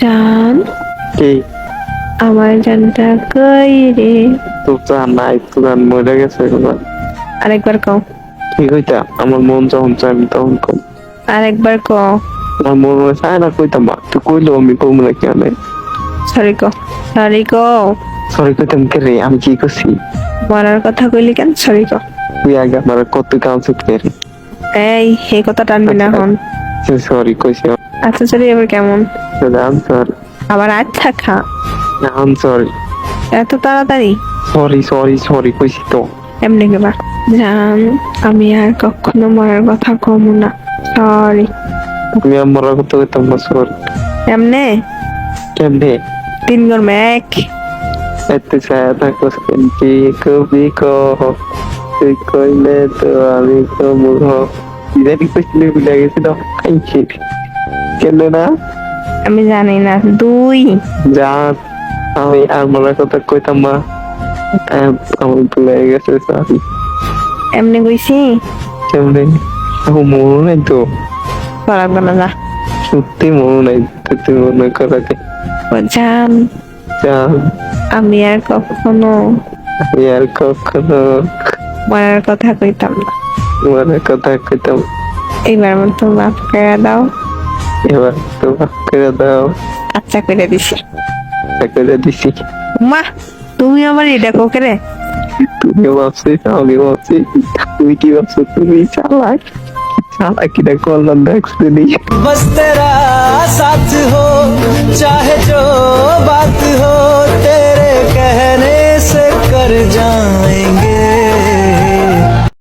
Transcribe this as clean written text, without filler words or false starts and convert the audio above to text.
জান, কি আমার জানটা কই রে? তো জান নাই, তো জান মরে গেছে এবার। আরেকবার কও, কি কইতা? আমার মন যখন চাই আমি তখন কম। আরেকবার কও। আমার মন মনে চায় না কইতাম, বা তুই কইলো আমি কম না কেন? সরি কও, সরি কও। সরি কইতাম কে রে? আমি কি করছি? মরার কথা কইলি কেন? সরি কও। তুই আগে আমার কত কাউন্সিল কে রে? এই কথা টানবি না এখন। সরি কইছি। আচ্ছা সরি, এবার কেমন? জান সরি, আবার আচ্ছা খা। জান সরি, এত তাড়াতাড়ি? সরি সরি সরি কইছি তো। এমনি কেবা? জান, আমি আর কখনো মরার কথা কমু না। সরি। আমি আমার কত কইতাম না, সরি। এমনে কেমনে? 3 গরমে 1। এত ছায়া থাকো কি কবি কহ, তুই কইলে তো আমি কমুহ। ইদানি কইছিলে ভুলে গেছি তো। খাইছি কেন না? আমি জানি না। 2। জান, আমি আর মরার কথা কইতাম না। আমার ভুলে গেছে, সরি। এমনি কইছি? কেমনে? আমার মনে নাই তো, লাগবে না, যা। সত্যি মনে নাই। তুই মনে করাতে জান, জান, আমি আর কখনো আমি আর কখনো মরার কথা কইতাম না। মরার কথা কইতাম। এইবার মতো মাফ করে দাও। এবার তো মাফ করে দাও। আচ্ছা করে দিছি। করে দিছি। মা, তুমি আমার এটা কোকে রে? তুমি ভাবছিস, আমি ভাবছি। তুমি কি ভাবছো? তুমি চালাক, চালাকিটা করলাম দেখছি। बस तेरा साथ हो, चाहे जो बात हो, तेरे कहने से कर जाएंगे।